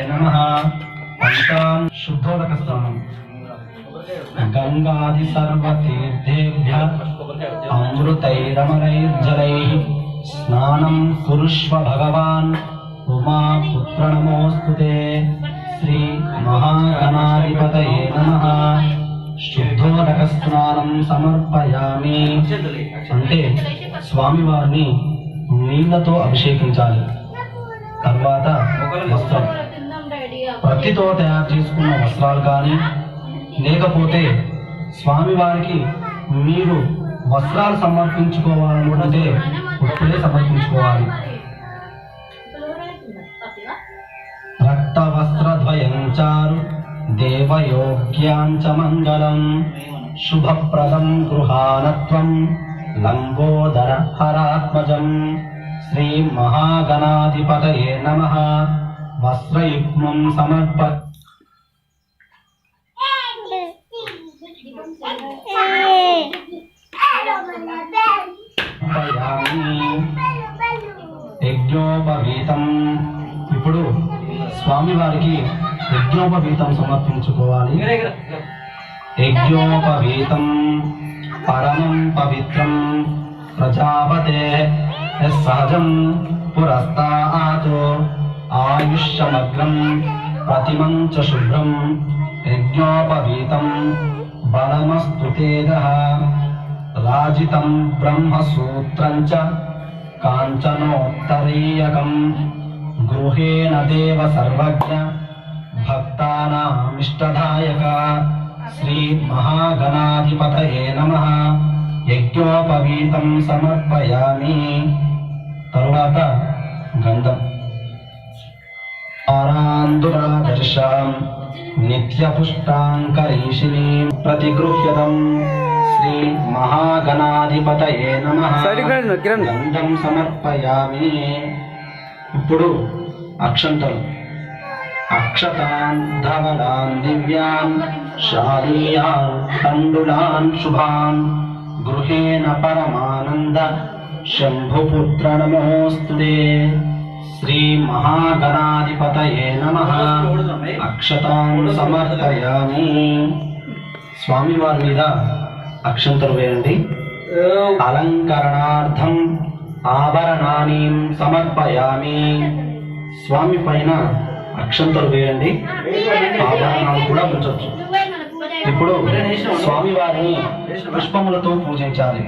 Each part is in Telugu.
नमः पंचां शुद्धोदक स्नानं गंगादि सर्वतीर्थेभ्यः अमृतैरमरैर्जलैः स्नानं कुरुष्व भगवान् उमापुत्र नमोस्तुते श्री महागणाधिपतये नमः शुद्धोदक स्नानं समर्पयामि అంటే స్వామివారిని నీళ్లతో అభిషేకించాలి. తర్వాత వస్త్రం ప్రతితో తయారు చేసుకున్న వస్త్రాలు కానీ లేకపోతే స్వామివారికి మీరు వస్త్రాలు సమర్పించుకోవాలనుకుంటే ఇప్పుడే సమర్పించుకోవాలి. రక్త వస్త్రద్వయం చారు దేవయోగ్యాంచ మంగళం శుభప్రదం గృహానత్వం లంబోదర హరాత్మజం శ్రీ మహాగణాధిపతయే నమః వస్త్రయుగ్మం సమర్పయామి. యజ్ఞోపవీతం ఇప్పుడు స్వామివారికి యజ్ఞోపవీతం సమర్పించుకోవాలి. యజ్ఞోపవీతం పరమం పవిత్రం ప్రజాపతే సహజం పురస్తాత్ ఆయుష్యమగ్రం ప్రతిమం చ శుభ్రం యజ్ఞోపవీతం బలమస్తు తేజః రాజితం బ్రహ్మసూత్రం చ కాంచనోత్తరీయకం గృహేణ దేవ సర్వజ్ఞ భక్తానామిష్టదాయక శ్రీ మహాగణాధిపతయే నమః యజ్ఞోపవీతం సమర్పయామి. తరువాత గంధం ఆరాందురాదర్శాం నిత్యపుష్టాంకరీషిణీ ప్రతిగృహ్యతం శ్రీ మహాగణాధిపతయే నమః గంధం సమర్పయామి. ఇప్పుడు అక్షంతలు అక్షతాన్ ధవలాన్ దివ్యాన్ శాలీయాన్ తండులాన్ శుభాన్ గృహేణ పరమానంద శంభుపుత్ర నమోస్తుతే శ్రీ మహాగణాధిపతయే నమః అక్షతాన్ సమర్పయామి. స్వామివారి మీద అక్షంతలు వేయండి. అలంకరణార్థం ఆభరణాన్ని సమర్పయామి. స్వామి పైన అక్షంతలు వేయండి, ఆభరణాలు కూడా ఉంచవచ్చు. ఇప్పుడు స్వామివారిని పుష్పములతో పూజించాలి.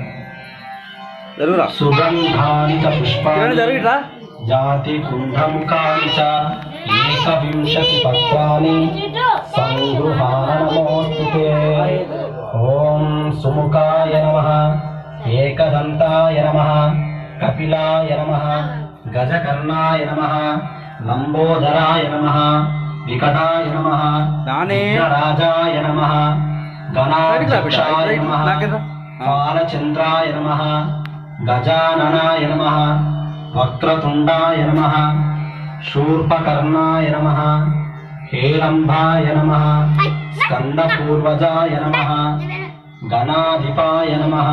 సుగంధాని చ పుష్పాని జాతి కుంభముఖాని చ ఏకవింశతి పత్రాని సంగృహాణ నమోస్తుతే. ఓం సుముఖాయ నమః, ఏకదంతాయ నమః, కపిలాయ నమః, గజకర్ణాయ నమః, లంబోదరాయ నమః, వికటాయ నమః, రాజాయ నమః, గణాధ్యక్షాయ నమః, బాలచంద్రాయ నమః, గజాననాయ నమః, వక్రతుండాయ నమః, శూర్పకర్ణాయ నమః, హేరంభాయ నమః, స్కందపూర్వజాయ నమః, గణాధిపాయ నమః.